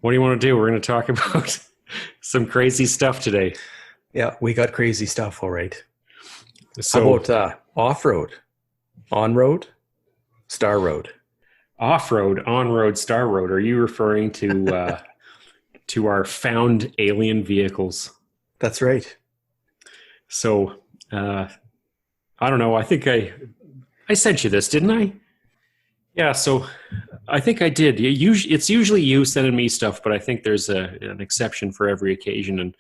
What do you want to do? We're going to talk about some crazy stuff today. Yeah, we got crazy stuff, all right. How So, about off-road, on-road, star road? off-road, on-road, star road. Are you referring to our found alien vehicles? That's right. So, uh, I don't know. I think I sent you this, didn't I? Yeah. So, I think I did. It's usually you sending me stuff, but I think there's an exception for every occasion, and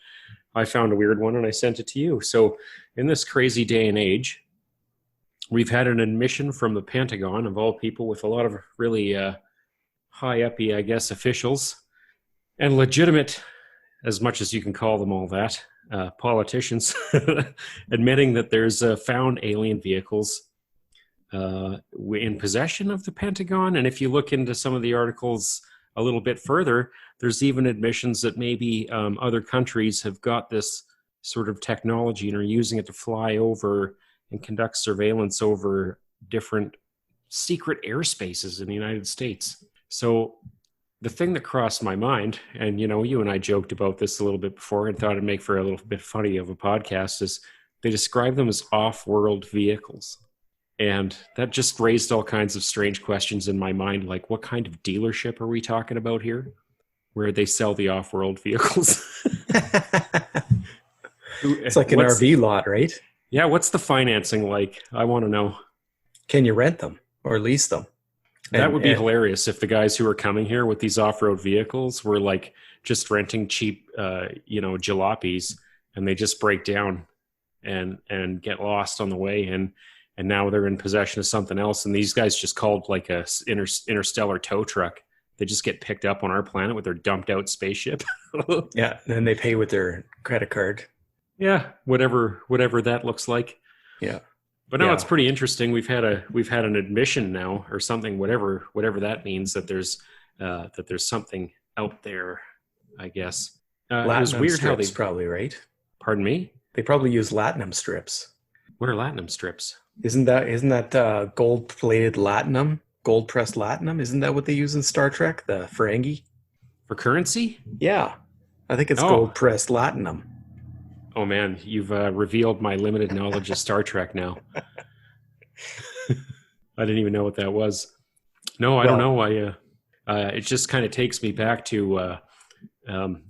I found a weird one and I sent it to you. So, in this crazy day and age, we've had an admission from the Pentagon, of all people, with a lot of really high uppy, I guess, officials and legitimate, as much as you can call them all that, politicians, admitting that there's found alien vehicles in possession of the Pentagon. And if you look into some of the articles a little bit further, there's even admissions that maybe other countries have got this sort of technology and are using it to fly over and conduct surveillance over different secret airspaces in the United States. So the thing that crossed my mind, and you and I joked about this a little bit before and thought it'd make for a little bit funny of a podcast, is they describe them as off-world vehicles. And that just raised all kinds of strange questions in my mind, like what kind of dealership are we talking about here, where they sell the off-world vehicles? It's like an RV lot, right? Yeah, what's the financing like? I want to know. Can you rent them or lease them? That would be hilarious if the guys who are coming here with these off-road vehicles were like just renting cheap, jalopies, and they just break down and get lost on the way, and now they're in possession of something else. And these guys just called like a interstellar tow truck. They just get picked up on our planet with their dumped out spaceship. Yeah, and then they pay with their credit card. Yeah, whatever that looks like. Yeah. But no, it's pretty interesting. We've had an admission now, or something, whatever that means, that there's something out there, I guess. It was weird how they probably, right? Pardon me? They probably use latinum strips. What are latinum strips? Isn't that gold-plated latinum, gold-pressed latinum? Isn't that what they use in Star Trek, the Ferengi? For currency? Yeah, I think it's gold-pressed latinum. Oh man, you've revealed my limited knowledge of Star Trek now. I didn't even know what that was. No, I don't know. It just kind of takes me back to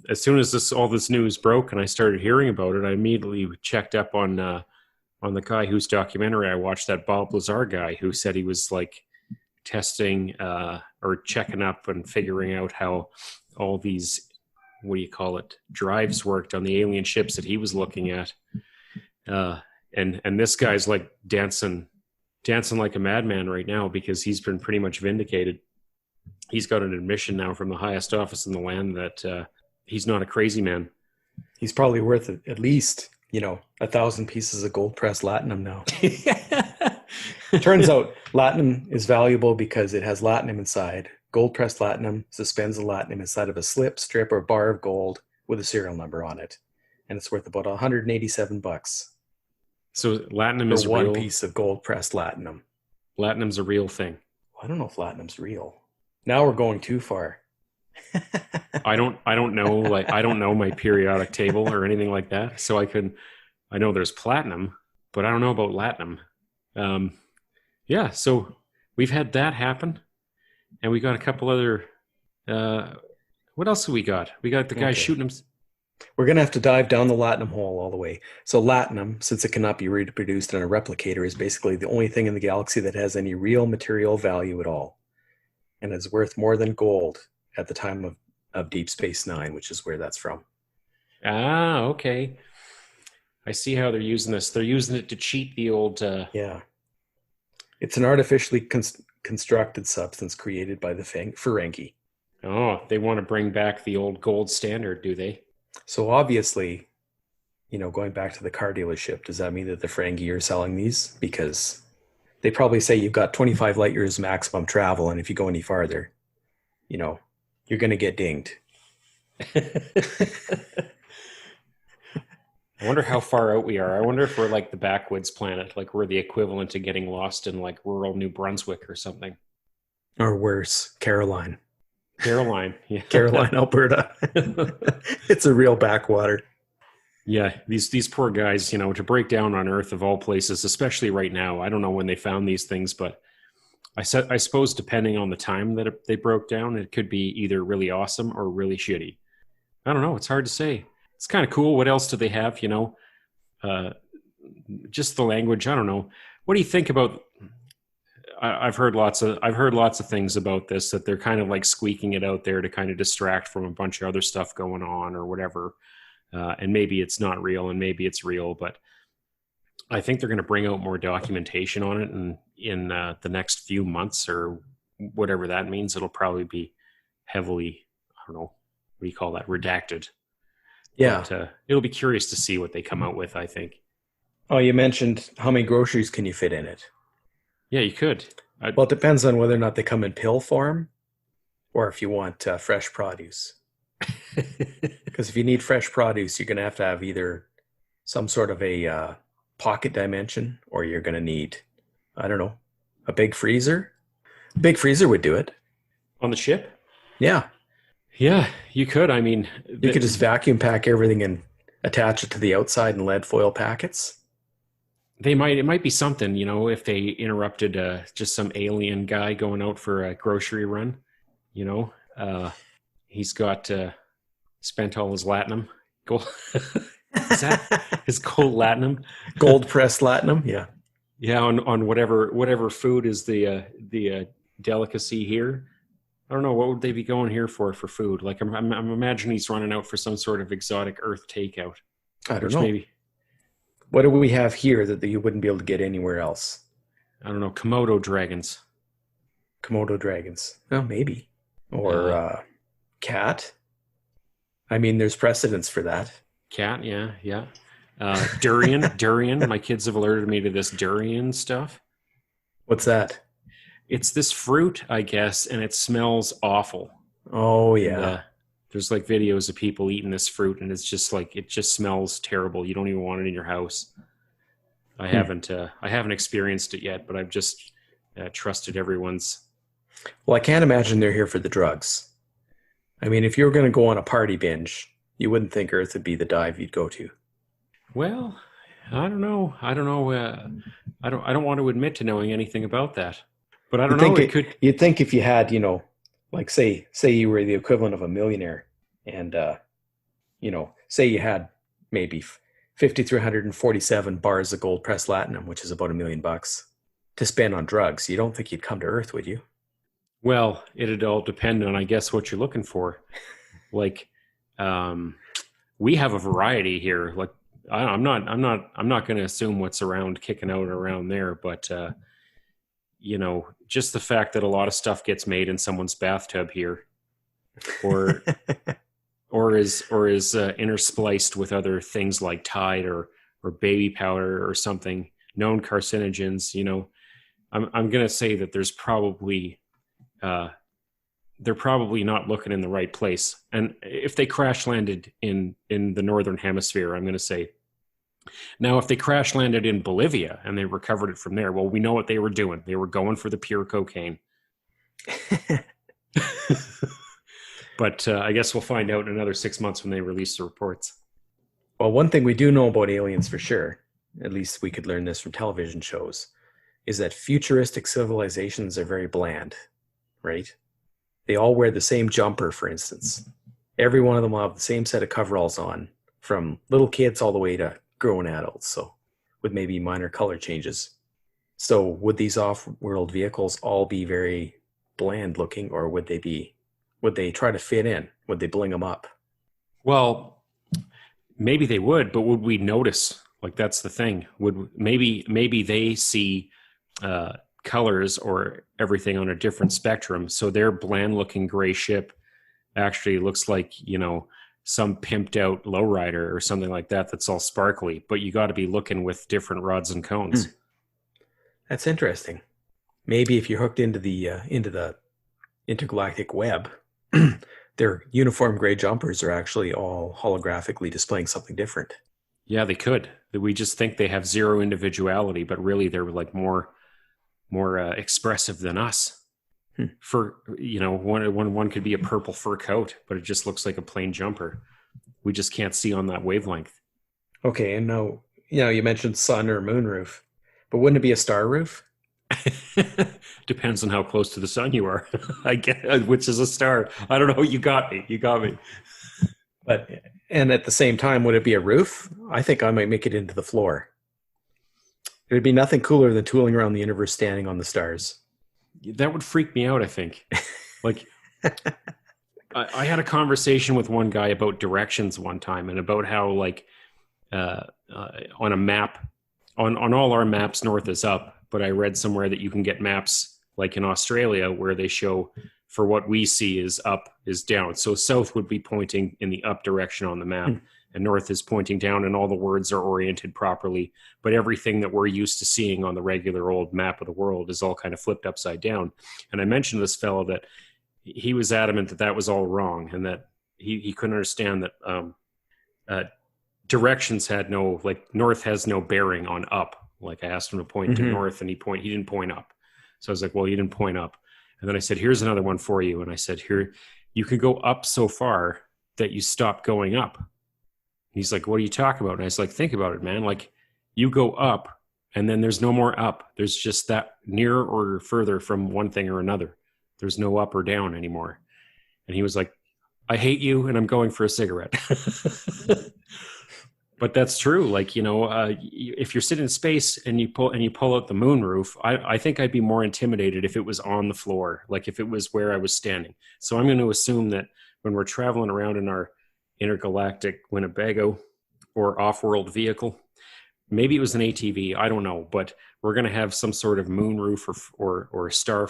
as soon as all this news broke and I started hearing about it, I immediately checked up on the guy whose documentary I watched, that Bob Lazar guy, who said he was like testing or checking up and figuring out how all these, what do you call it, drives worked on the alien ships that he was looking at. And this guy's like dancing like a madman right now because he's been pretty much vindicated. He's got an admission now from the highest office in the land that he's not a crazy man. He's probably worth at least, 1,000 pieces of gold pressed latinum now. Turns out latinum is valuable because it has latinum inside. Gold pressed latinum suspends the latinum inside of a slip, strip, or bar of gold with a serial number on it, and it's worth about $187. So latinum is one real. Piece of gold pressed latinum. Latinum's a real thing. I don't know if latinum's real. Now we're going too far. I don't know. Like, I don't know my periodic table or anything like that. So I know there's platinum, but I don't know about latinum. Yeah. So we've had that happen. And we got a couple other, what else have we got? We got the guy shooting him. We're going to have to dive down the latinum hole all the way. So latinum, since it cannot be reproduced in a replicator, is basically the only thing in the galaxy that has any real material value at all. And is worth more than gold at the time of Deep Space Nine, which is where that's from. Ah, okay. I see how they're using this. They're using it to cheat the old... Yeah. It's an artificially constructed substance created by the Ferengi. Oh, they want to bring back the old gold standard, do they? So obviously, going back to the car dealership, does that mean that the Ferengi are selling these? Because they probably say you've got 25 light years maximum travel, and if you go any farther, you're going to get dinged. I wonder how far out we are. I wonder if we're like the backwoods planet, like we're the equivalent to getting lost in like rural New Brunswick or something. Or worse, Caroline. Caroline. Yeah. Caroline, Alberta. It's a real backwater. Yeah, these poor guys, to break down on Earth of all places, especially right now. I don't know when they found these things, but I suppose depending on the time that they broke down, it could be either really awesome or really shitty. I don't know. It's hard to say. It's kind of cool. What else do they have? Uh, just the language. I don't know. What do you think about? I've heard lots of things about this, that they're kind of like squeaking it out there to kind of distract from a bunch of other stuff going on or whatever. And maybe it's not real, and maybe it's real, but I think they're going to bring out more documentation on it, and in the next few months or whatever that means, it'll probably be heavily, I don't know, what do you call that, redacted. Yeah. But it'll be curious to see what they come out with, I think. Oh, you mentioned how many groceries can you fit in it? Yeah, you could. Well, it depends on whether or not they come in pill form or if you want fresh produce. Because if you need fresh produce, you're going to have either some sort of a pocket dimension, or you're going to need, I don't know, a big freezer. A big freezer would do it. On the ship? Yeah. Yeah, you could. I mean, You could just vacuum pack everything and attach it to the outside in lead foil packets. it might be something, if they interrupted just some alien guy going out for a grocery run, he's got spent all his latinum. Gold. Is that his gold latinum? Gold pressed latinum, yeah. Yeah, on whatever food is the delicacy here. I don't know, what would they be going here for food? Like I'm imagining he's running out for some sort of exotic Earth takeout. I don't know. Maybe, what do we have here that you wouldn't be able to get anywhere else? I don't know, Komodo dragons. Komodo dragons. Oh, maybe. Or cat. I mean, there's precedence for that. Cat, yeah. Durian. My kids have alerted me to this durian stuff. What's that? It's this fruit, I guess, and it smells awful. Oh, yeah. And, there's like videos of people eating this fruit, and it's just like, it just smells terrible. You don't even want it in your house. I haven't experienced it yet, but I've just trusted everyone's. Well, I can't imagine they're here for the drugs. I mean, if you were going to go on a party binge, you wouldn't think Earth would be the dive you'd go to. Well, I don't know. I don't want to admit to knowing anything about that. But I don't know. You'd think if you had, like say you were the equivalent of a millionaire, and say you had maybe 5,347 bars of gold pressed latinum, which is about $1 million to spend on drugs. You don't think you'd come to Earth, would you? Well, it'd all depend on, I guess, what you're looking for. Like, we have a variety here. Like, I'm not going to assume what's around kicking out around there, but just the fact that a lot of stuff gets made in someone's bathtub here, or is interspliced with other things like Tide or baby powder or something, known carcinogens. I'm going to say that there's probably they're probably not looking in the right place. And if they crash landed in the northern hemisphere, I'm going to say, now if they crash landed in Bolivia and they recovered it from there, well, we know what they were doing. They were going for the pure cocaine. But I guess we'll find out in another 6 months when they release the reports. Well, one thing we do know about aliens for sure, at least we could learn this from television shows, is that futuristic civilizations are very bland, right? They all wear the same jumper, for instance. Every one of them will have the same set of coveralls on, from little kids all the way to grown adults, so with maybe minor color changes. So would these off-world vehicles all be very bland looking, or would they try to fit in? Would they bling them up? Well, maybe they would, but would we notice? Like, that's the thing. Maybe they see colors or everything on a different spectrum, so their bland looking gray ship actually looks like some pimped out lowrider or something like that that's all sparkly, but you got to be looking with different rods and cones. That's interesting. Maybe if you're hooked into the intergalactic web, their uniform gray jumpers are actually all holographically displaying something different. Yeah, they could. We just think they have zero individuality, but really they're like more expressive than us. For one could be a purple fur coat, but it just looks like a plain jumper. We just can't see on that wavelength. Okay, and now, you mentioned sun or moon roof, but wouldn't it be a star roof? Depends on how close to the sun you are. I get which is a star. I don't know. You got me. You got me. But and at the same time, would it be a roof? I think I might make it into the floor. It would be nothing cooler than tooling around the universe standing on the stars. That would freak me out, I think. Like, I had a conversation with one guy about directions one time and about how, like, on a map, on all our maps, north is up. But I read somewhere that you can get maps, like in Australia, where they show for what we see is up is down. So south would be pointing in the up direction on the map, and north is pointing down, and all the words are oriented properly. But everything that we're used to seeing on the regular old map of the world is all kind of flipped upside down. And I mentioned to this fellow that he was adamant that that was all wrong, and that he couldn't understand that directions had no, like, north has no bearing on up. Like, I asked him to point to north, and he didn't point up. So I was like, well, you didn't point up. And then I said, here's another one for you. And I said, here, you could go up so far that you stop going up. And he's like, what are you talking about? And I was like, think about it, man. Like, you go up and then there's no more up. There's just that nearer or further from one thing or another. There's no up or down anymore. And he was like, I hate you, and I'm going for a cigarette. But that's true. Like, if you're sitting in space and you pull out the moon roof, I think I'd be more intimidated if it was on the floor, like if it was where I was standing. So I'm going to assume that when we're traveling around in our intergalactic Winnebago or off-world vehicle, maybe it was an ATV, I don't know, but we're going to have some sort of moon roof or star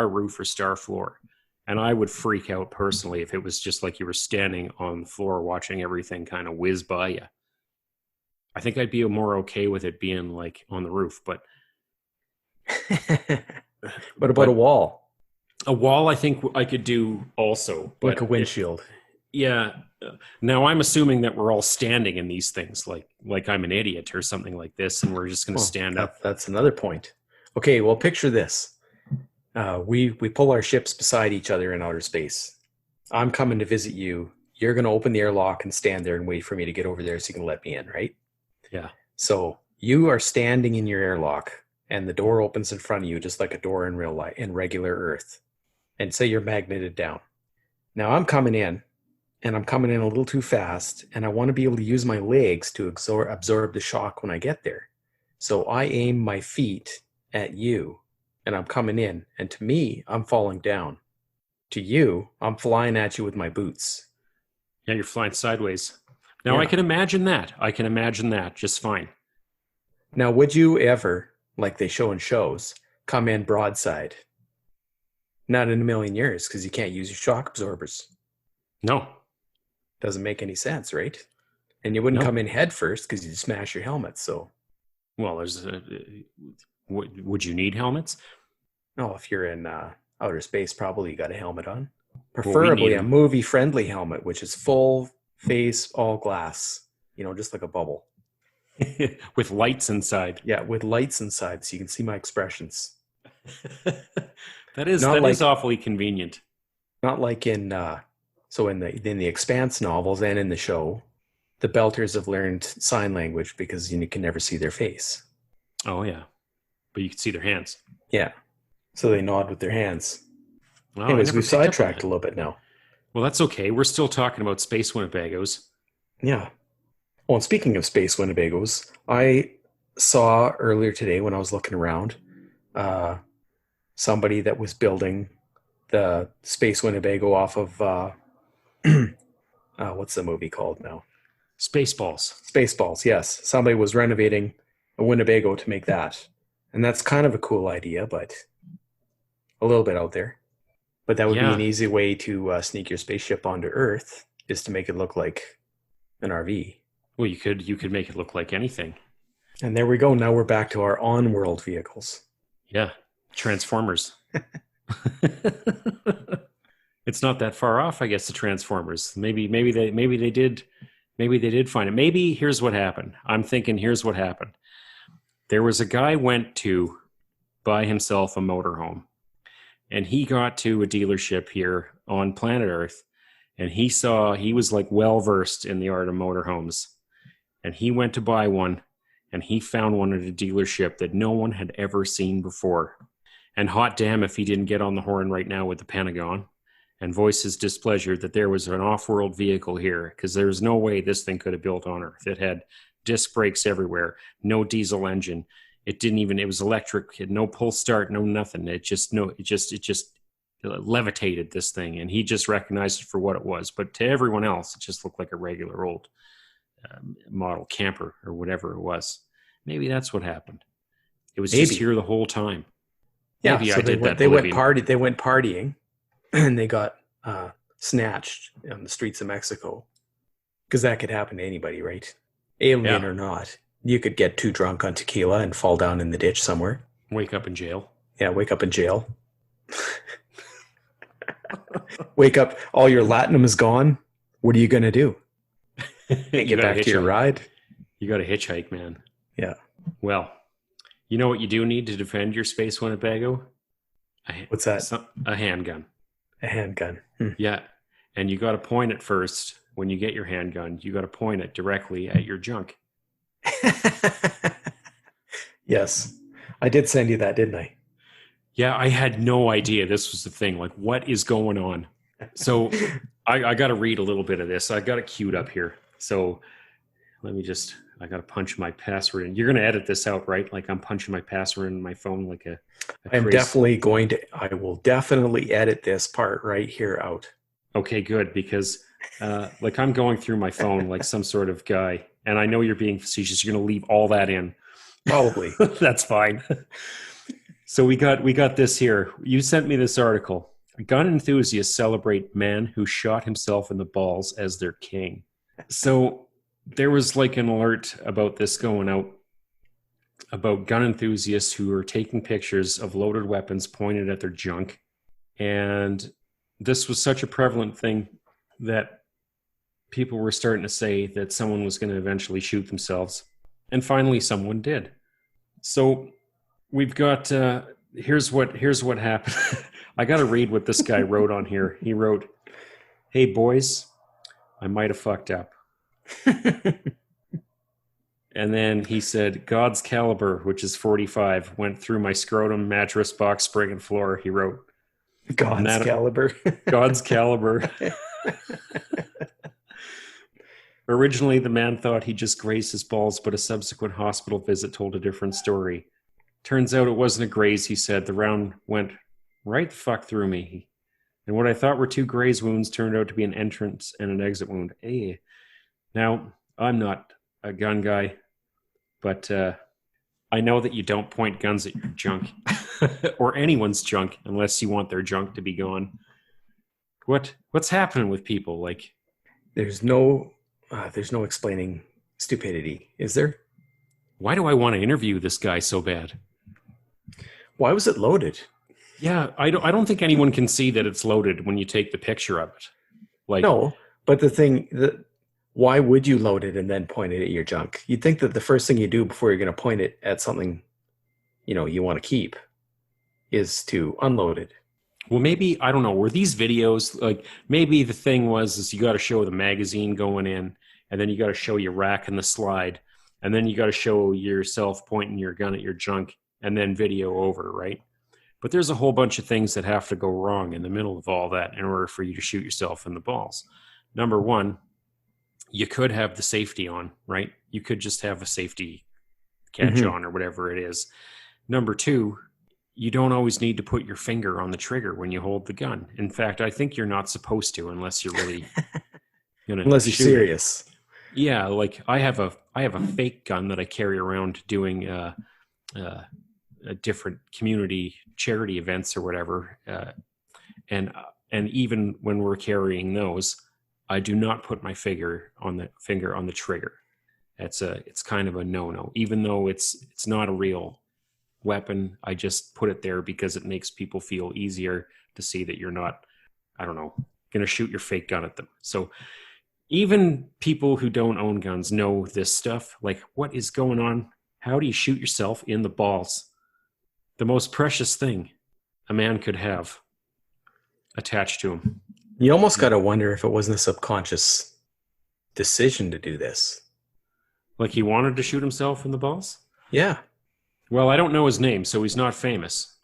roof or star floor. And I would freak out personally if it was just like you were standing on the floor watching everything kind of whiz by you. I think I'd be more okay with it being like on the roof, but What about a wall? A wall, I think I could do also, but Like a windshield. yeah. Now I'm assuming that we're all standing in these things, like I'm an idiot or something like this, and we're just going to stand up. That's another point. Okay, well, picture this. We pull our ships beside each other in outer space. I'm coming to visit you. You're going to open the airlock and stand there and wait for me to get over there so you can let me in, right? Yeah. So you are standing in your airlock, and the door opens in front of you, just like a door in real life, in regular Earth. And say you're magneted down. Now I'm coming in, and I'm coming in a little too fast, and I want to be able to use my legs to absorb the shock when I get there. So I aim my feet at you, and I'm coming in, and to me, I'm falling down. To you, I'm flying at you with my boots. Yeah, you're flying sideways. Now, Yeah. I can imagine that. I can imagine that just fine. Now, would you ever, like they show in shows, come in broadside? Not in a million years, because you can't use your shock absorbers. No. Doesn't make any sense, right? And you wouldn't No. come in head first because you'd smash your helmet. So, Well, would you need helmets? oh, if you're in outer space, probably you got a helmet on. we Preferably need a 'em. movie-friendly helmet, which is full face, all glass. Just like a bubble. With lights inside. Yeah, with lights inside, so you can see my expressions. That is Not like- awfully convenient. Not like in the Expanse novels and in the show, the Belters have learned sign language because you can never see their face. Oh yeah, but you can see their hands. Yeah, so they nod with their hands. Wow, Anyways, I never we've picked up on sidetracked that. a little bit now. Well, that's okay. We're still talking about space Winnebagos. Yeah. Well, and speaking of space Winnebagos, I saw earlier today when I was looking around somebody that was building the space Winnebago off of what's the movie called now? Spaceballs. Spaceballs, yes. Somebody was renovating a Winnebago to make that. And that's kind of a cool idea, but a little bit out there. But that would be Yeah. an easy way to sneak your spaceship onto Earth, is to make it look like an RV. Well, you could make it look like anything. And there we go. Now we're back to our on-world vehicles. Yeah, Transformers. It's not that far off, I guess. The Transformers. Maybe they did find it. Maybe here's what happened. I'm thinking here's what happened. There was a guy went to buy himself a motorhome, And he got to a dealership here on planet Earth, and he was like well versed in the art of motorhomes. And he went to buy one, and he found one at a dealership that no one had ever seen before. And hot damn if he didn't get on the horn right now with the Pentagon and voice his displeasure that there was an off-world vehicle here, because there's no way this thing could have built on Earth. It had disc brakes everywhere, no diesel engine. It was electric, it had no pull start, no nothing. It just levitated this thing, and he just recognized it for what it was. But to everyone else, it just looked like a regular old model camper or whatever it was. Maybe that's what happened. It was just here the whole time. Yeah, Maybe so I did that. They went partying, and they got snatched on the streets of Mexico. Because that could happen to anybody, right? Alien or not. You could get too drunk on tequila and fall down in the ditch somewhere. Wake up in jail. Yeah, wake up in jail. Wake up, all your latinum is gone. What are you going to do? Get back to your ride? You got to hitchhike, man. Yeah. Well, you know what you do need to defend your space Winnebago? What's that? A handgun. A handgun. Yeah. And you got to point it first. When you get your handgun, you got to point it directly at your junk. Yes. I did send you that, didn't I? Yeah, I had no idea this was the thing. Like, what is going on? So I got to read a little bit of this. I got it queued up here. So I got to punch my password in. You're going to edit this out, right? Like I'm punching my password in my phone like a I will definitely edit this part right here out. Okay, good. Because like I'm going through my phone like some sort of guy, and I know you're being facetious. You're going to leave all that in. Probably. That's fine. So we got this here. You sent me this article. Gun enthusiasts celebrate man who shot himself in the balls as their king. So there was like an alert about this going out about gun enthusiasts who are taking pictures of loaded weapons pointed at their junk. And this was such a prevalent thing that people were starting to say that someone was going to eventually shoot themselves. And finally someone did. So we've got, here's what happened. I got to read what this guy wrote on here. He wrote, "Hey boys, I might have fucked up." And then he said, "God's caliber, which is 45, went through my scrotum, mattress, box spring, and floor." He wrote, God's caliber. God's caliber. Originally, the man thought he just grazed his balls, but a subsequent hospital visit told a different story. Turns out it wasn't a graze, he said. The round went right the fuck through me. And what I thought were two graze wounds turned out to be an entrance and an exit wound. Hey. Now, I'm not a gun guy, but I know that you don't point guns at your junk or anyone's junk unless you want their junk to be gone. What's happening with people? Like, there's no explaining stupidity, is there? Why do I want to interview this guy so bad? Why was it loaded? Yeah, I don't think anyone can see that it's loaded when you take the picture of it. Like, no, but why would you load it and then point it at your junk? You'd think that the first thing you do before you're going to point it at something, you want to keep, is to unload it. Well, maybe, I don't know, were these videos, like, maybe the thing is you got to show the magazine going in, and then you got to show your rack and the slide, and then you got to show yourself pointing your gun at your junk, and then video over, right? But there's a whole bunch of things that have to go wrong in the middle of all that in order for you to shoot yourself in the balls. Number one, you could have the safety on, right? You could just have a safety catch on or whatever it is. Number two, you don't always need to put your finger on the trigger when you hold the gun. In fact, I think you're not supposed to unless you're really gonna unless you're serious. Yeah, like I have a fake gun that I carry around doing different community charity events or whatever, and even when we're carrying those, I do not put my finger on the trigger. It's kind of a no-no, even though it's not a real weapon. I just put it there because it makes people feel easier to see that you're not, I don't know, going to shoot your fake gun at them. So even people who don't own guns know this stuff. Like, what is going on? How do you shoot yourself in the balls? The most precious thing. a man could have attached to him. You almost got to wonder if it wasn't a subconscious decision to do this. Like he wanted to shoot himself in the balls? Yeah. Well, I don't know his name, so he's not famous.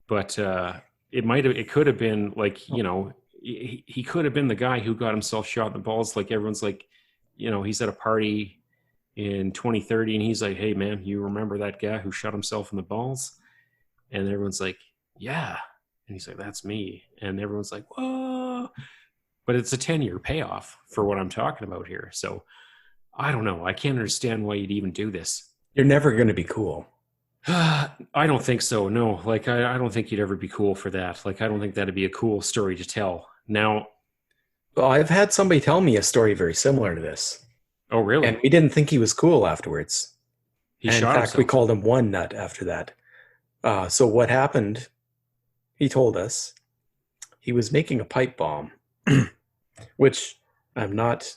But it could have been like, he could have been the guy who got himself shot in the balls. Like everyone's like, he's at a party in 2030 and he's like, hey man, you remember that guy who shot himself in the balls? And everyone's like, yeah. And he's like, that's me. And everyone's like, whoa. But it's a 10-year payoff for what I'm talking about here. So I don't know. I can't understand why you'd even do this. You're never going to be cool. I don't think so. No, like I don't think you'd ever be cool for that. Like I don't think that'd be a cool story to tell. Now, Well, I've had somebody tell me a story very similar to this. oh really? And we didn't think he was cool afterwards. He And in shot fact, himself. we called him One Nut after that. So what happened, he told us, he was making a pipe bomb, which I'm not,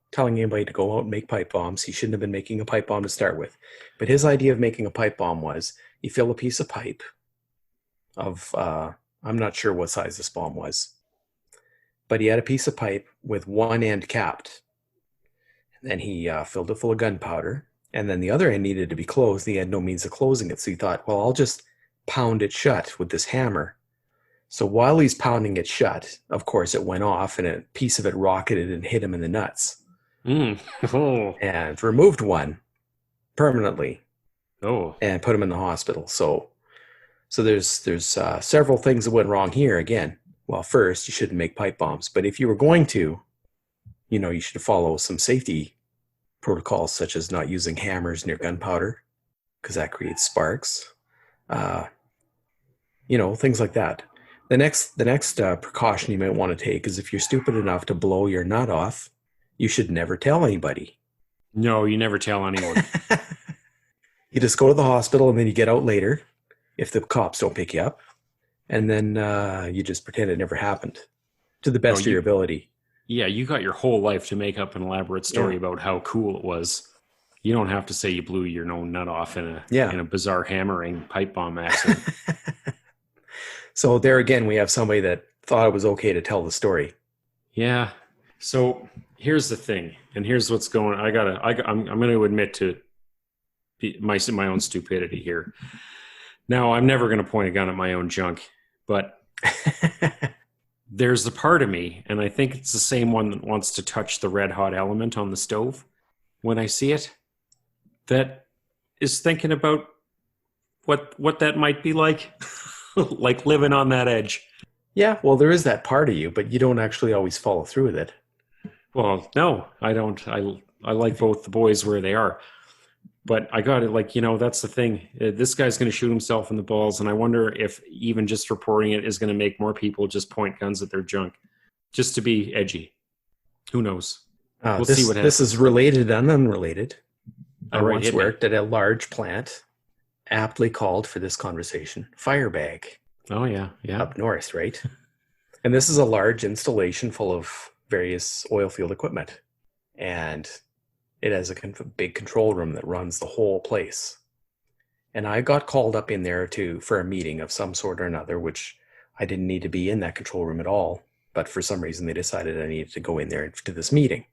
telling anybody to go out and make pipe bombs. He shouldn't have been making a pipe bomb to start with. But his idea of making a pipe bomb was you fill a piece of pipe of, I'm not sure what size this bomb was, but he had a piece of pipe with one end capped. And then he filled it full of gunpowder. And then the other end needed to be closed. He had no means of closing it. So he thought, well, I'll just pound it shut with this hammer. So while he's pounding it shut, of course, it went off and a piece of it rocketed and hit him in the nuts. Oh. And removed one permanently Oh. and put him in the hospital. So there's several things that went wrong here. Again, well, first, you shouldn't make pipe bombs. But if you were going to, you should follow some safety protocols, such as not using hammers near gunpowder, because that creates sparks. Things like that. The next precaution you might want to take is if you're stupid enough to blow your nut off, you should never tell anybody. No, you never tell anyone. You just go to the hospital and then you get out later if the cops don't pick you up. And then you just pretend it never happened to the best of your ability. Yeah, you got your whole life to make up an elaborate story about how cool it was. You don't have to say you blew your own nut off in a bizarre hammering pipe bomb accident. So there again, we have somebody that thought it was okay to tell the story. Yeah. So here's the thing, and here's what's going. I'm going to admit to my own stupidity here. Now, I'm never going to point a gun at my own junk, but there's a part of me, and I think it's the same one that wants to touch the red hot element on the stove when I see it, that is thinking about what that might be like. Like living on that edge. Yeah, well, there is that part of you, but you don't actually always follow through with it. Well, no, I don't. I like both the boys where they are. But I got it, that's the thing. This guy's going to shoot himself in the balls, and I wonder if even just reporting it is going to make more people just point guns at their junk, just to be edgy. Who knows? We'll see what happens. This is related and unrelated. I All right, once worked at a large plant, aptly called for this conversation, Firebag. Oh, yeah. Up north, right? And this is a large installation full of various oil field equipment. And it has a big control room that runs the whole place. And I got called up in there for a meeting of some sort or another, which I didn't need to be in that control room at all. But for some reason, they decided I needed to go in there to this meeting.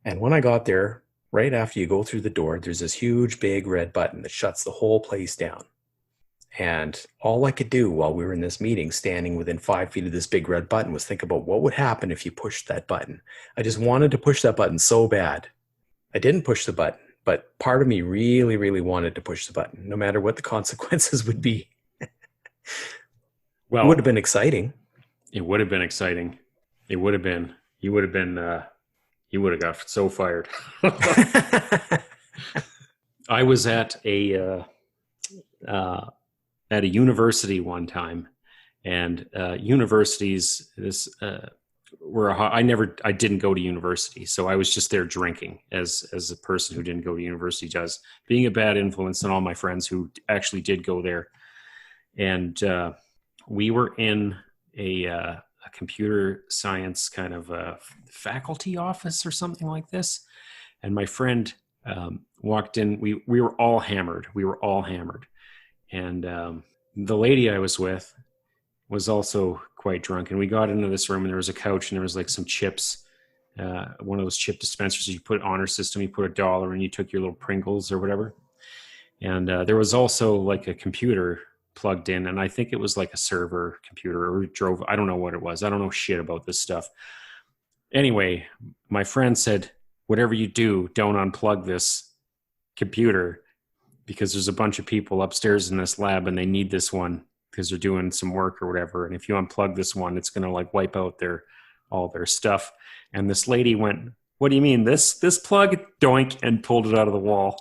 And when I got there, right after you go through the door, there's this huge, big red button that shuts the whole place down. And all I could do while we were in this meeting, standing within 5 feet of this big red button, was think about what would happen if you pushed that button. I just wanted to push that button so bad. I didn't push the button, but part of me really, really wanted to push the button, no matter what the consequences would be. Well, it would have been exciting. It would have been exciting. It would have been. You would have got so fired. I was at a university one time, and universities I didn't go to university, so I was just there drinking as a person who didn't go to university does, being a bad influence on all my friends who actually did go there. And we were in a computer science kind of a faculty office or something like this. And my friend walked in. We were all hammered. And the lady I was with was also quite drunk, and we got into this room, and there was a couch, and there was like some chips, one of those chip dispensers you put on her system. You put $1, and you took your little Pringles or whatever. And there was also like a computer plugged in, and I think it was like a server computer or drove. I don't know what it was. I don't know shit about this stuff. Anyway, my friend said, whatever you do, don't unplug this computer because there's a bunch of people upstairs in this lab and they need this one because they're doing some work or whatever. And if you unplug this one, it's going to like wipe out all their stuff. And this lady went, what do you mean? This plug? Doink, and pulled it out of the wall.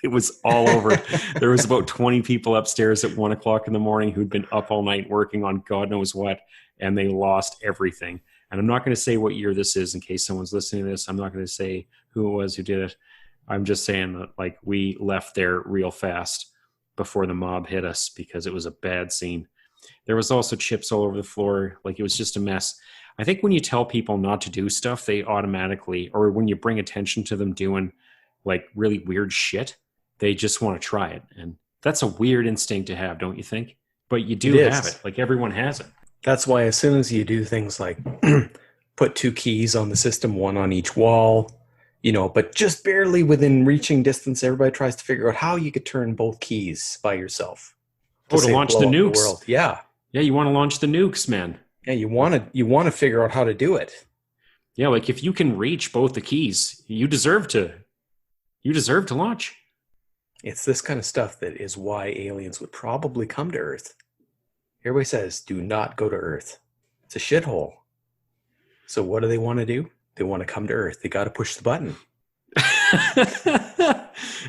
It was all over. There was about 20 people upstairs at 1:00 in the morning who'd been up all night working on God knows what, and they lost everything. And I'm not going to say what year this is in case someone's listening to this. I'm not going to say who it was who did it. I'm just saying that like we left there real fast before the mob hit us because it was a bad scene. There was also chips all over the floor. Like it was just a mess. I think when you tell people not to do stuff, they automatically, or when you bring attention to them doing like really weird shit, they just want to try it. And that's a weird instinct to have, don't you think? But you do have it. Like everyone has it. That's why as soon as you do things like put 2 keys on the system, one on each wall, but just barely within reaching distance, everybody tries to figure out how you could turn both keys by yourself. To launch the nukes. World. Yeah. Yeah, you want to launch the nukes, man. Yeah, you want to figure out how to do it. Yeah, like if you can reach both the keys, you deserve to launch. It's this kind of stuff that is why aliens would probably come to Earth. Everybody says, do not go to Earth. It's a shithole. So what do they want to do? They want to come to Earth. They got to push the button.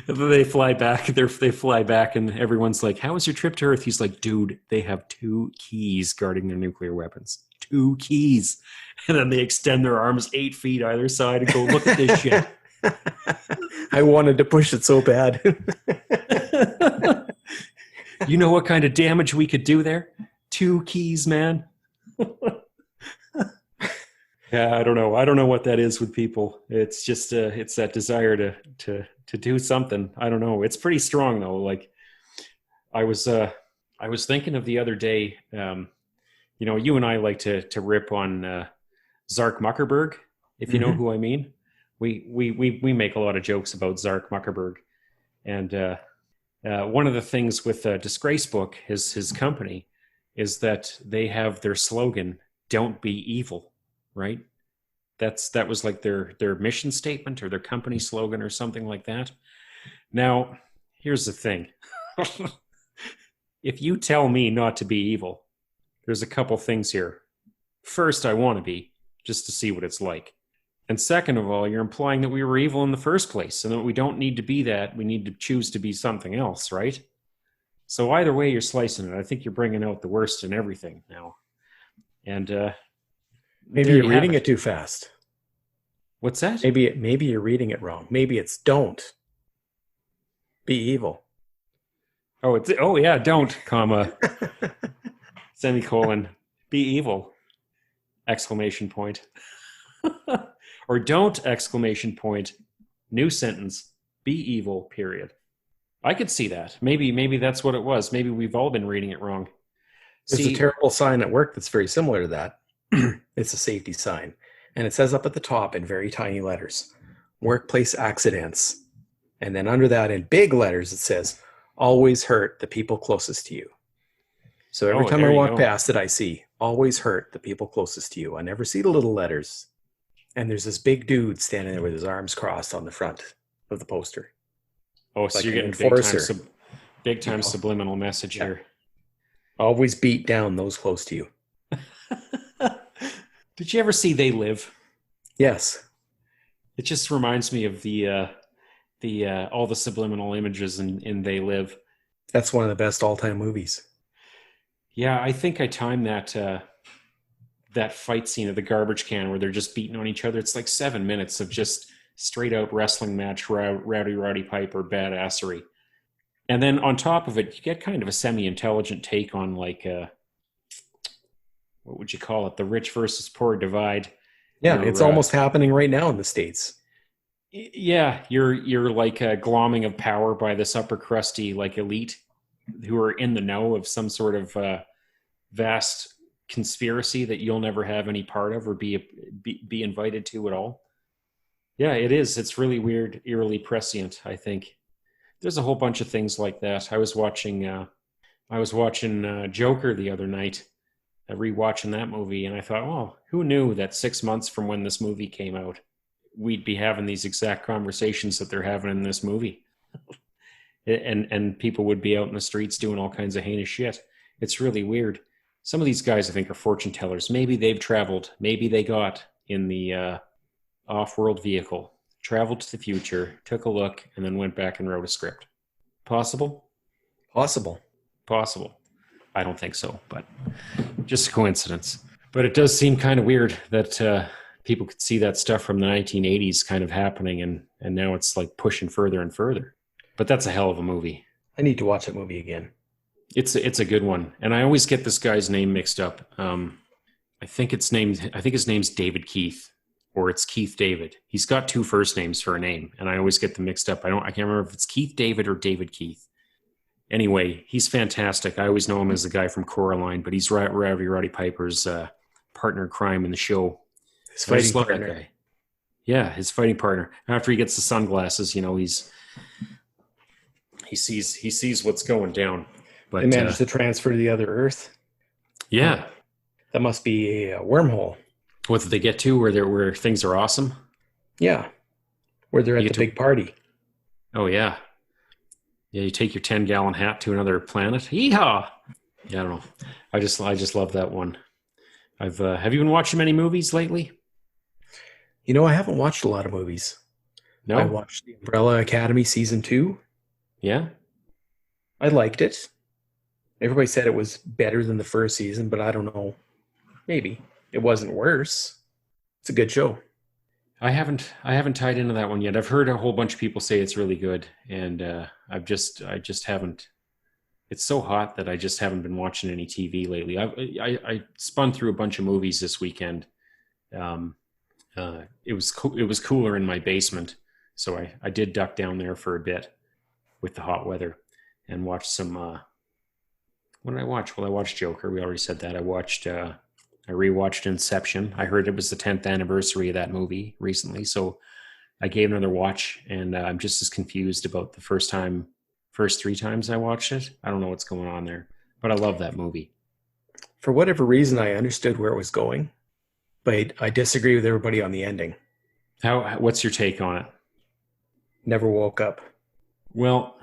They fly back. They fly back, and everyone's like, how was your trip to Earth? He's like, dude, they have 2 keys guarding their nuclear weapons. 2 keys. And then they extend their arms 8 feet either side and go, look at this shit. I wanted to push it so bad. You know what kind of damage we could do there? 2 keys, man. Yeah, I don't know. I don't know what that is with people. It's just it's that desire to do something. I don't know. It's pretty strong though. Like I was thinking of the other day. You and I like to rip on Zark Muckerberg, if you know who I mean. We make a lot of jokes about Zark Muckerberg, and one of the things with Disgrace Book, his company, is that they have their slogan, "Don't be evil," right? That was like their mission statement or their company slogan or something like that. Now, here's the thing. If you tell me not to be evil, there's a couple things here. First, I want to be, just to see what it's like. And second of all, you're implying that we were evil in the first place and that we don't need to be that. We need to choose to be something else, right? So either way you're slicing it, I think you're bringing out the worst in everything now. And maybe you're reading it too fast. What's that? Maybe you're reading it wrong. Maybe it's don't be evil. Oh yeah, don't, comma, semicolon, be evil, exclamation point. Or don't, exclamation point, new sentence, be evil, period. I could see that. Maybe that's what it was. Maybe we've all been reading it wrong. There's a terrible sign at work that's very similar to that. It's a safety sign. And it says up at the top in very tiny letters, workplace accidents. And then under that in big letters, it says, always hurt the people closest to you. So every time I walk past it, I see, always hurt the people closest to you. I never see the little letters. And there's this big dude standing there with his arms crossed on the front of the poster. Oh, so you're getting big time subliminal message here. Always beat down those close to you. Did you ever see They Live? Yes. It just reminds me of the all the subliminal images in They Live. That's one of the best all-time movies. Yeah, I think I timed that fight scene of the garbage can where they're just beating on each other. It's like 7 minutes of just straight out wrestling match, Rowdy Piper badassery. And then on top of it, you get kind of a semi-intelligent take on like, what would you call it? The rich versus poor divide. Yeah, it's almost happening right now in the States. Yeah, you're like a glomming of power by this upper crusty like elite. who are in the know of some sort of vast conspiracy that you'll never have any part of or be invited to at all. Yeah, it is. It's really weird, eerily prescient, I think. There's a whole bunch of things like that. I was watching Joker the other night, rewatching that movie, and I thought, oh, who knew that 6 months from when this movie came out, we'd be having these exact conversations that they're having in this movie, and people would be out in the streets doing all kinds of heinous shit. It's really weird. Some of these guys, I think, are fortune tellers. Maybe they've traveled. Maybe they got in the off-world vehicle, traveled to the future, took a look, and then went back and wrote a script. Possible? Possible. Possible. I don't think so, but just a coincidence. But it does seem kind of weird that people could see that stuff from the 1980s kind of happening, and now it's like pushing further and further. But that's a hell of a movie. I need to watch that movie again. It's a good one, and I always get this guy's name mixed up. I think his name's David Keith, or it's Keith David. He's got two first names for a name, and I always get them mixed up. I can't remember if it's Keith David or David Keith. Anyway, he's fantastic. I always know him as the guy from Coraline, but he's Roddy Piper's partner in crime in the show. His fighting partner. That guy. Yeah, his fighting partner. After he gets the sunglasses, he sees what's going down. But they managed to transfer to the other Earth. Yeah, that must be a wormhole. What did they get to? Where things are awesome? Yeah, where they're at the big party. Oh yeah. Yeah, you take your 10-gallon hat to another planet. Yeehaw! Yeah, I don't know. I just love that one. Have you been watching many movies lately? I haven't watched a lot of movies. No? I watched The Umbrella Academy Season 2. Yeah? I liked it. Everybody said it was better than the first season, but I don't know. Maybe. It wasn't worse. It's a good show. I haven't tied into that one yet. I've heard a whole bunch of people say it's really good, and I just haven't. It's so hot that I just haven't been watching any TV lately. I spun through a bunch of movies this weekend. It was cooler in my basement, so I did duck down there for a bit with the hot weather and watched some. What did I watch? Well, I watched Joker. We already said that. I rewatched Inception. I heard it was the 10th anniversary of that movie recently, so I gave another watch, and I'm just as confused about the first 3 times I watched it. I don't know what's going on there, but I love that movie. For whatever reason, I understood where it was going, but I disagree with everybody on the ending. What's your take on it? Never woke up. Well,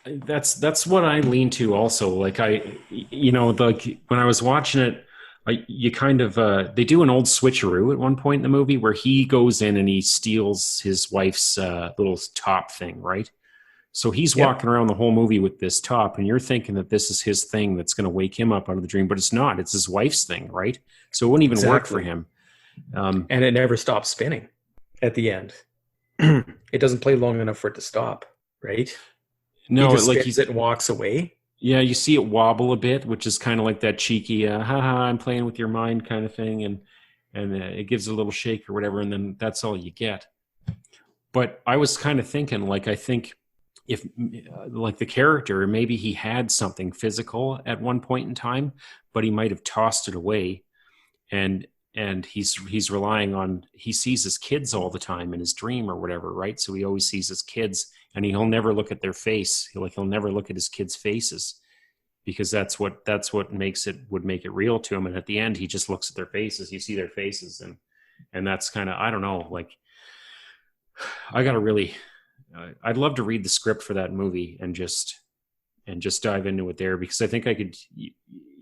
that's what I lean to also. Like when I was watching it, they do an old switcheroo at one point in the movie where he goes in and he steals his wife's little top thing, right? So he's walking around the whole movie with this top, and you're thinking that this is his thing that's going to wake him up out of the dream, but it's not. It's his wife's thing, right? So it wouldn't even work for him. And it never stops spinning at the end. It doesn't play long enough for it to stop, right? No, he just spins it and walks away. Yeah, you see it wobble a bit, which is kind of like that cheeky, haha, I'm playing with your mind kind of thing, and it gives a little shake or whatever, and then that's all you get. But I was kind of thinking, I think if, the character, maybe he had something physical at one point in time, but he might have tossed it away, and he's relying on, he sees his kids all the time in his dream or whatever, right? So he always sees his kids, and he'll never look at their face. He'll never look at his kids' faces, because that's what would make it real to him. And at the end, he just looks at their faces. You see their faces, and that's kind of, I don't know, I got to really, I'd love to read the script for that movie and just dive into it there, because I think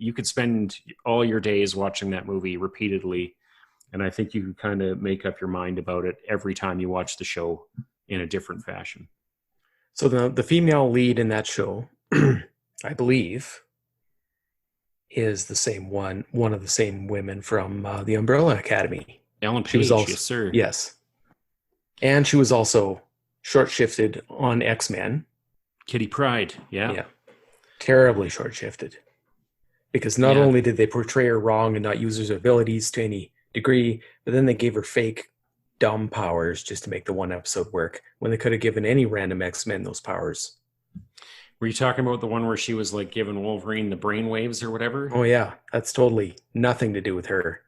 you could spend all your days watching that movie repeatedly, and I think you could kind of make up your mind about it every time you watch the show in a different fashion. So the female lead in that show, I believe, is the same one of the same women from the Umbrella Academy. Ellen Page, yes, sir. Yes. And she was also short-shifted on X-Men. Kitty Pryde, yeah. Yeah. Terribly short-shifted. Because not only did they portray her wrong and not use her abilities to any degree, but then they gave her fake dumb powers just to make the one episode work, when they could have given any random X-Men those powers. Were you talking about the one where she was like giving Wolverine the brainwaves or whatever? Oh yeah, that's totally nothing to do with her.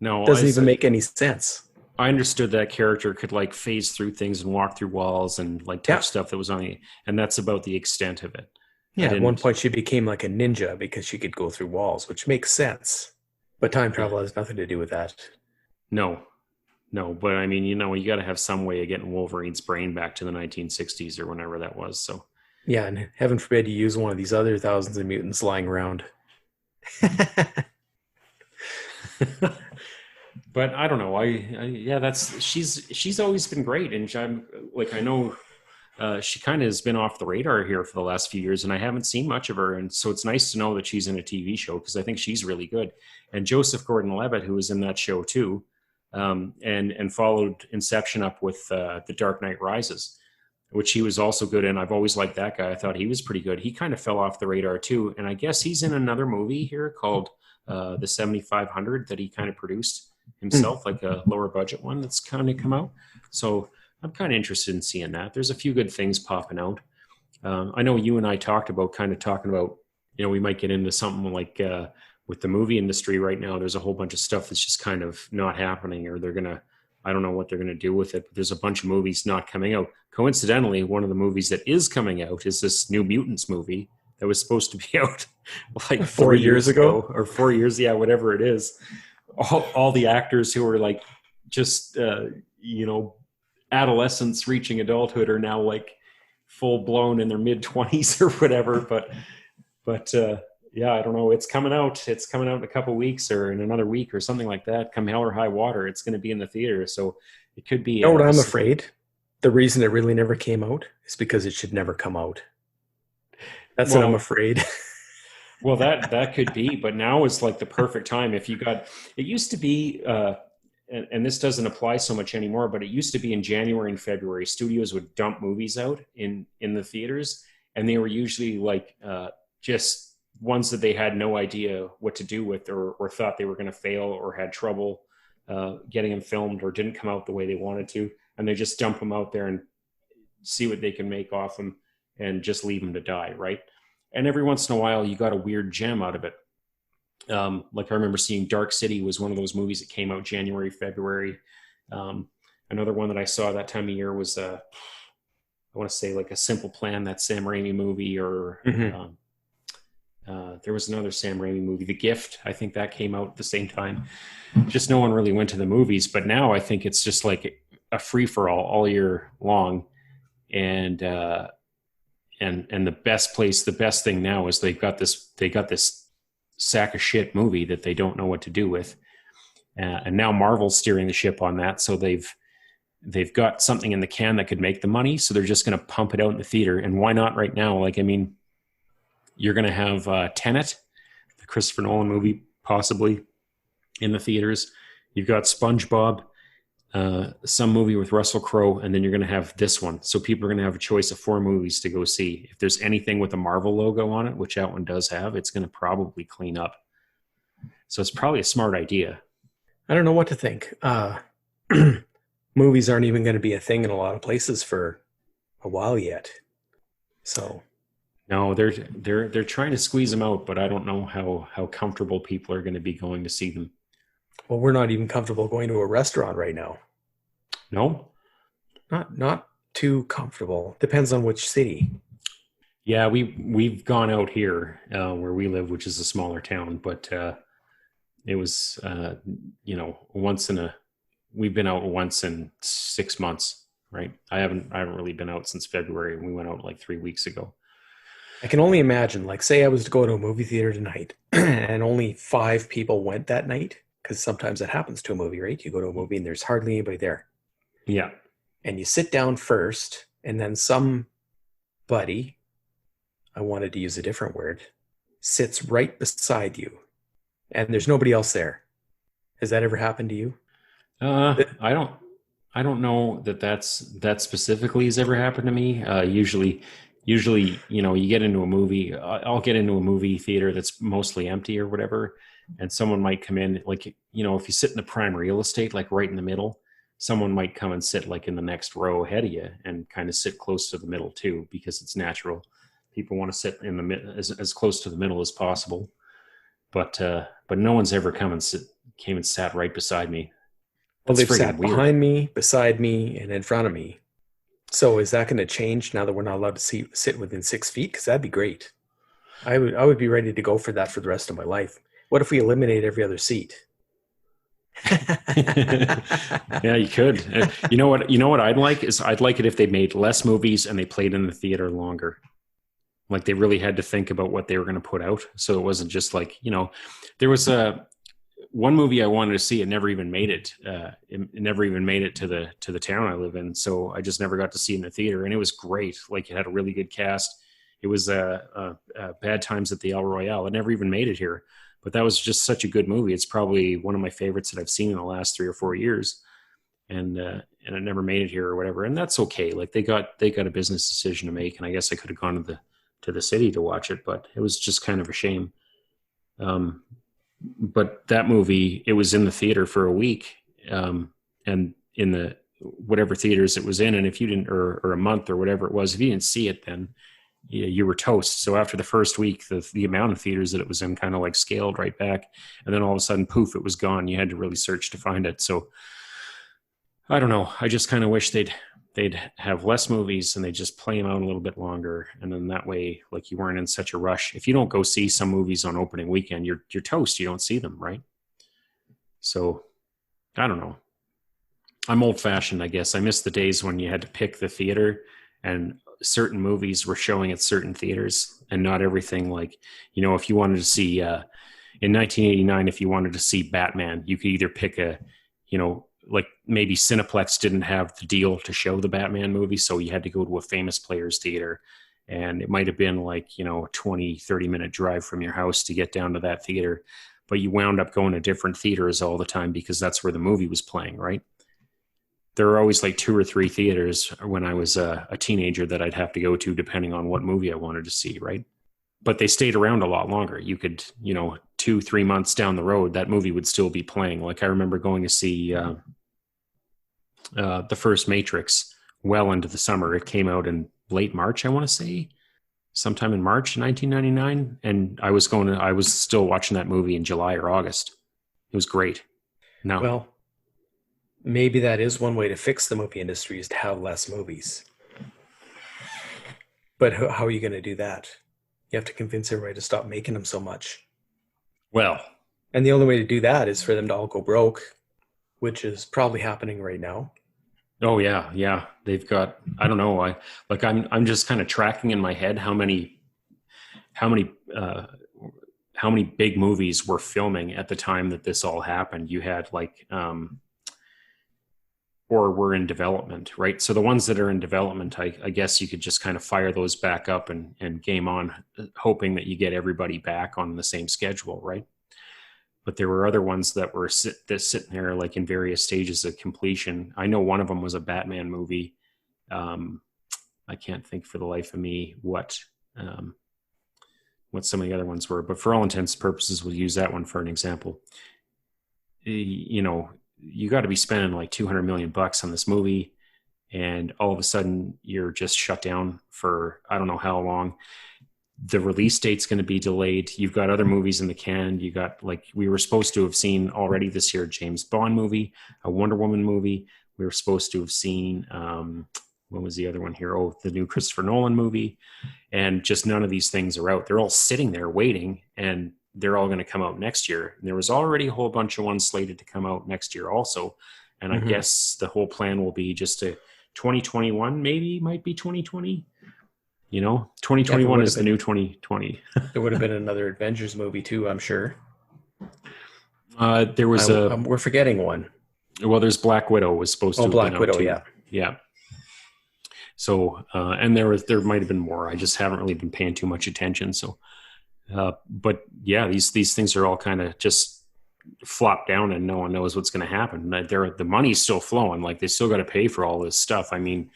No, Doesn't even make any sense. I understood that character could like phase through things and walk through walls and like Yeah. touch stuff that was on the, and that's about the extent of it. I Yeah, at one didn't. point she became like a ninja because she could go through walls, which makes sense. But time Yeah. travel has nothing to do with that. No, no, but I mean, you got to have some way of getting Wolverine's brain back to the 1960s or whenever that was. So, Yeah, and heaven forbid you use one of these other thousands of mutants lying around. but I don't know. Yeah, that's she's always been great, and I'm like I know she kind of has been off the radar here for the last few years, and I haven't seen much of her. And so it's nice to know that she's in a TV show because I think she's really good. And Joseph Gordon-Levitt, who was in that show too, and followed Inception up with The Dark Knight Rises, which he was also good in. I've always liked that guy. I thought he was pretty good. He kind of fell off the radar too, and I guess he's in another movie here called The 7500 that he kind of produced himself, like a lower budget one that's kind of come out. So I'm kind of interested in seeing that. There's a few good things popping out. I know you and I talked about talking about, we might get into something like with the movie industry right now. There's a whole bunch of stuff that's just kind of not happening, or I don't know what they're going to do with it. But there's a bunch of movies not coming out. Coincidentally, one of the movies that is coming out is this New Mutants movie that was supposed to be out like 4 years ago or 4 years. Yeah, whatever it is. All the actors who were like just, adolescents reaching adulthood are now like full blown in their mid 20s or whatever. But yeah, I don't know. It's coming out. It's coming out in a couple weeks or in another week or something like that. Come hell or high water, it's going to be in the theater. So it could be. You know what I'm afraid? The reason it really never came out is because it should never come out. That's what I'm afraid. Well, that could be, but now is like the perfect time. If you got, it used to be, and this doesn't apply so much anymore, but it used to be in January and February, studios would dump movies out in the theaters, and they were usually like just ones that they had no idea what to do with, or thought they were going to fail, or had trouble getting them filmed, or didn't come out the way they wanted to, and they just dump them out there and see what they can make off them, and just leave them to die, right? And every once in a while, you got a weird gem out of it. Like I remember seeing Dark City was one of those movies that came out January, February. Another one that I saw that time of year was, I want to say like A Simple Plan, that Sam Raimi movie, or there was another Sam Raimi movie, The Gift. I think that came out at the same time. Just no one really went to the movies, but now I think it's just like a free for all year long. And the best thing now is they got this sack of shit movie that they don't know what to do with, and now Marvel's steering the ship on that. So they've got something in the can that could make the money, so they're just going to pump it out in the theater. And why not right now? Like, I mean, you're going to have Tenet, the Christopher Nolan movie, possibly in the theaters. You've got SpongeBob, some movie with Russell Crowe, and then you're going to have this one. So people are going to have a choice of 4 movies to go see. If there's anything with a Marvel logo on it, which that one does have, it's going to probably clean up. So it's probably a smart idea. I don't know what to think. Movies aren't even going to be a thing in a lot of places for a while yet. So no, they're trying to squeeze them out, but I don't know how comfortable people are going to be going to see them. Well, we're not even comfortable going to a restaurant right now. No? Not too comfortable. Depends on which city. Yeah, we've gone out here where we live, which is a smaller town, but it was we've been out once in 6 months, right? I haven't really been out since February, and we went out like 3 weeks ago. I can only imagine, like, say I was to go to a movie theater tonight and only 5 people went that night. Because sometimes that happens to a movie, right? You go to a movie and there's hardly anybody there. Yeah. And you sit down first, and then somebody, I wanted to use a different word, sits right beside you, and there's nobody else there. Has that ever happened to you? I don't know that specifically has ever happened to me. Usually, you get into a movie. I'll get into a movie theater that's mostly empty or whatever. And someone might come in, like, if you sit in the prime real estate, like right in the middle, someone might come and sit like in the next row ahead of you and kind of sit close to the middle too, because it's natural. People want to sit in the as close to the middle as possible. But no one's ever came and sat right beside me. Well, That's they've friggin' sat weird. behind me, beside me, and in front of me. So is that going to change now that we're not allowed to sit within 6 feet? Because that'd be great. I would be ready to go for that for the rest of my life. What if we eliminate every other seat? Yeah, you could. You know what? You know what I'd like is I'd like it if they made less movies and they played in the theater longer. Like they really had to think about what they were going to put out, so it wasn't just like there was a one movie I wanted to see. It never even made it. It never even made it to the town I live in. So I just never got to see it in the theater, and it was great. Like it had a really good cast. It was Bad Times at the El Royale. It never even made it here, but that was just such a good movie. It's probably one of my favorites that I've seen in the last 3 or 4 years, and it never made it here or whatever. And that's okay. Like they got a business decision to make, and I guess I could have gone to the city to watch it, but it was just kind of a shame. But that movie, it was in the theater for a week, and in the whatever theaters it was in, and if you didn't, or a month or whatever it was, if you didn't see it, then you were toast. So after the first week, the amount of theaters that it was in kind of like scaled right back, and then all of a sudden, poof, it was gone. You had to really search to find it. So I don't know. I just kind of wish they'd have less movies and they just play them out a little bit longer, and then that way, like, you weren't in such a rush. If you don't go see some movies on opening weekend, you're toast. You don't see them, right? So I don't know. I'm old fashioned, I guess. I miss the days when you had to pick the theater and certain movies were showing at certain theaters, and not everything. Like, if you wanted to see in 1989, if you wanted to see Batman, you could either pick like maybe Cineplex didn't have the deal to show the Batman movie, so you had to go to a Famous Players theater, and it might have been like 20-30 minute drive from your house to get down to that theater, but you wound up going to different theaters all the time because that's where the movie was playing, right? There were always like 2 or 3 theaters when I was a teenager that I'd have to go to depending on what movie I wanted to see, right? But they stayed around a lot longer. You could 2-3 months down the road, that movie would still be playing. Like I remember going to see the first Matrix well into the summer. It came out in late March, I want to say, sometime in March 1999, and I was still watching that movie in July or August. It was great. No. Well, maybe that is one way to fix the movie industry, is to have less movies. But how are you going to do that? You have to convince everybody to stop making them so much. Well, and the only way to do that is for them to all go broke, which is probably happening right now. Oh yeah. They've got, I don't know. I'm just kind of tracking in my head how many big movies were filming at the time that this all happened. You had or were in development, right? So the ones that are in development, I guess you could just kind of fire those back up and game on, hoping that you get everybody back on the same schedule, right? But there were other ones that were sitting there like in various stages of completion. I know one of them was a Batman movie. I can't think for the life of me what some of the other ones were, but for all intents and purposes, we'll use that one for an example. You got to be spending like $200 million on this movie, and all of a sudden you're just shut down for I don't know how long. The release date's going to be delayed. You've got other movies in the can. You got, like, we were supposed to have seen already this year, a James Bond movie, a Wonder Woman movie. We were supposed to have seen, what was the other one here? Oh, the new Christopher Nolan movie. And just none of these things are out. They're all sitting there waiting, and they're all going to come out next year. And there was already a whole bunch of ones slated to come out next year also. And I guess the whole plan will be just to 2021, maybe might be 2020. 2021 is the new 2020. There would have been another Avengers movie too, I'm sure. There was we're forgetting one. Well, there's Black Widow was supposed to have Black been Widow, out too. Yeah. So, and there might have been more. I just haven't really been paying too much attention. So, but yeah, these things are all kind of just flop down, and no one knows what's going to happen. The money's still flowing. Like, they still got to pay for all this stuff. I mean,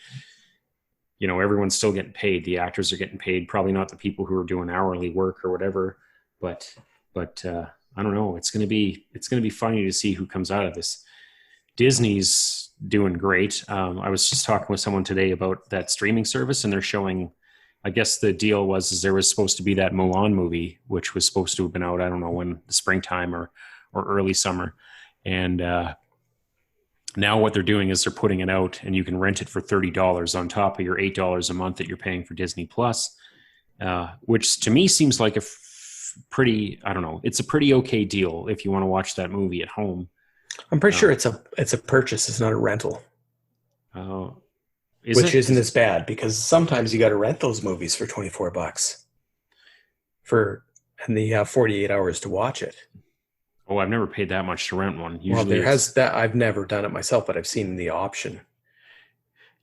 everyone's still getting paid. The actors are getting paid. Probably not the people who are doing hourly work or whatever. But I don't know. It's going to be funny to see who comes out of this. Disney's doing great. I was just talking with someone today about that streaming service, and they're showing I guess the deal was is there was supposed to be that Mulan movie, which was supposed to have been out, I don't know when, the springtime or early summer. And now what they're doing is they're putting it out and you can rent it for $30 on top of your $8 a month that you're paying for Disney Plus, which to me seems like a pretty, I don't know, it's a pretty okay deal if you want to watch that movie at home. I'm pretty sure it's a purchase. It's not a rental. Which isn't as bad because sometimes you got to rent those movies for $24 and you have 48 hours to watch it. Oh, I've never paid that much to rent one. Usually there has that. I've never done it myself, but I've seen the option.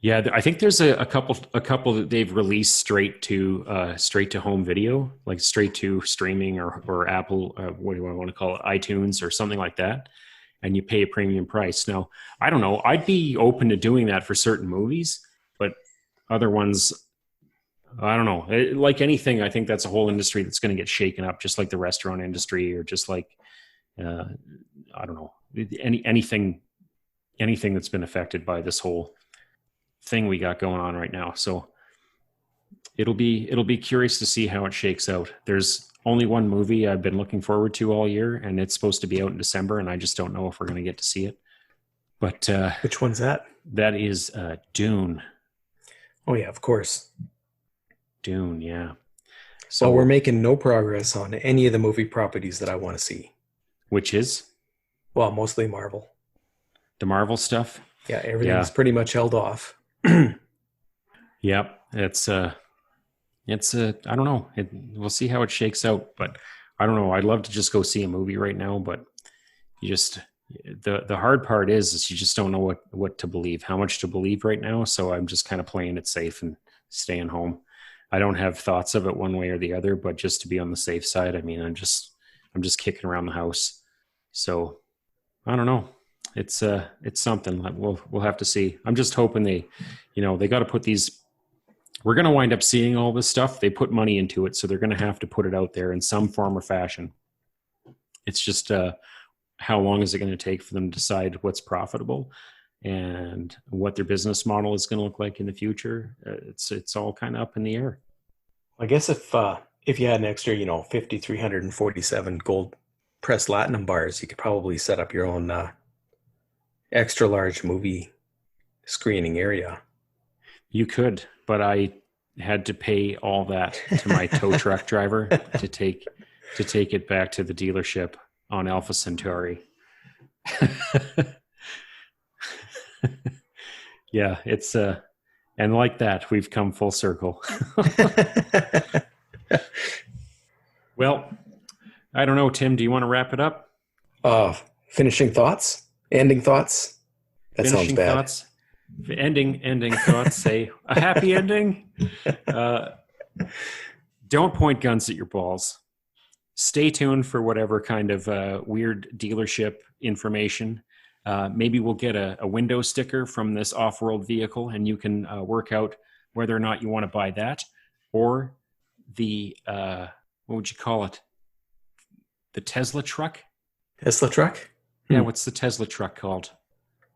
Yeah, I think there's a couple that they've released straight to home video, like straight to streaming or Apple, what do I want to call it, iTunes or something like that, and you pay a premium price. Now, I don't know. I'd be open to doing that for certain movies, but other ones, I don't know. Like anything, I think that's a whole industry that's going to get shaken up, just like the restaurant industry, or just like I don't know, anything that's been affected by this whole thing we got going on right now. So it'll be curious to see how it shakes out. There's only one movie I've been looking forward to all year, and it's supposed to be out in December, and I just don't know if we're going to get to see it. But which one's that? That is Dune. Oh yeah, of course. Dune, yeah. So well, we're making no progress on any of the movie properties that I want to see. Which is? Well, mostly Marvel. The Marvel stuff? Yeah, everything's pretty much held off. Yep. It's I don't know. We'll see how it shakes out, but I don't know. I'd love to just go see a movie right now, but you just, the hard part is you just don't know what to believe, how much to believe right now. So I'm just kind of playing it safe and staying home. I don't have thoughts of it one way or the other, but just to be on the safe side, I mean, I'm just kicking around the house. So I don't know. It's something like we'll have to see. I'm just hoping they got to put these, we're going to wind up seeing all this stuff. They put money into it. So they're going to have to put it out there in some form or fashion. It's just, how long is it going to take for them to decide what's profitable and what their business model is going to look like in the future? It's all kind of up in the air. I guess if you had an extra, 5,347 gold pressed latinum bars, you could probably set up your own extra large movie screening area. You could, but I had to pay all that to my tow truck driver to take it back to the dealership on Alpha Centauri. Yeah, it's and like that, we've come full circle. Well, I don't know, Tim, do you want to wrap it up? Finishing thoughts? Ending thoughts? That Finishing sounds bad. Thoughts? Ending thoughts, say a happy ending. Don't point guns at your balls. Stay tuned for whatever kind of weird dealership information. Maybe we'll get a window sticker from this Offworld vehicle, and you can work out whether or not you want to buy that, or the what would you call it? The Tesla truck? Tesla truck? Yeah, what's the Tesla truck called?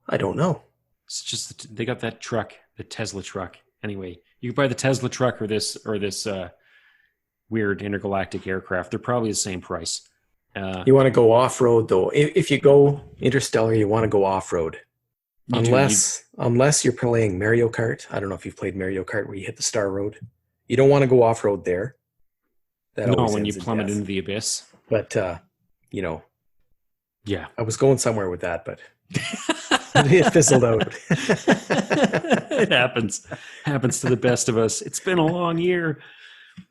I don't know. It's just they got that truck, the Tesla truck. Anyway, you can buy the Tesla truck or this weird intergalactic aircraft. They're probably the same price. You want to go off-road though. If you go interstellar, you want to go off-road. Unless you're playing Mario Kart. I don't know if you've played Mario Kart where you hit the Star Road. You don't want to go off-road there. No, when you plummet into the abyss. But yeah, I was going somewhere with that, but it fizzled out. It happens to the best of us. It's been a long year.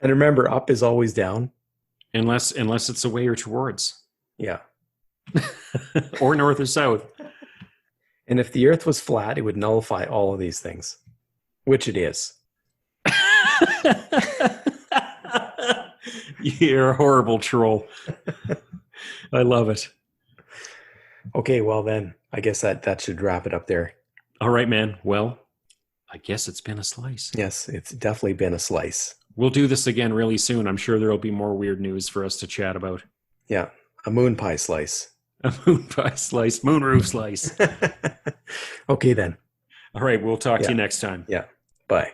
And remember, up is always down. Unless it's away or towards. Yeah. Or north or south. And if the earth was flat, it would nullify all of these things, which it is. You're a horrible troll. I love it. Okay, well then, I guess that should wrap it up there. All right, man. Well, I guess it's been a slice. Yes, it's definitely been a slice. We'll do this again really soon. I'm sure there'll be more weird news for us to chat about. Yeah, a moon pie slice. A moon pie slice, moonroof slice. Okay then. All right, we'll talk to you next time. Yeah, bye.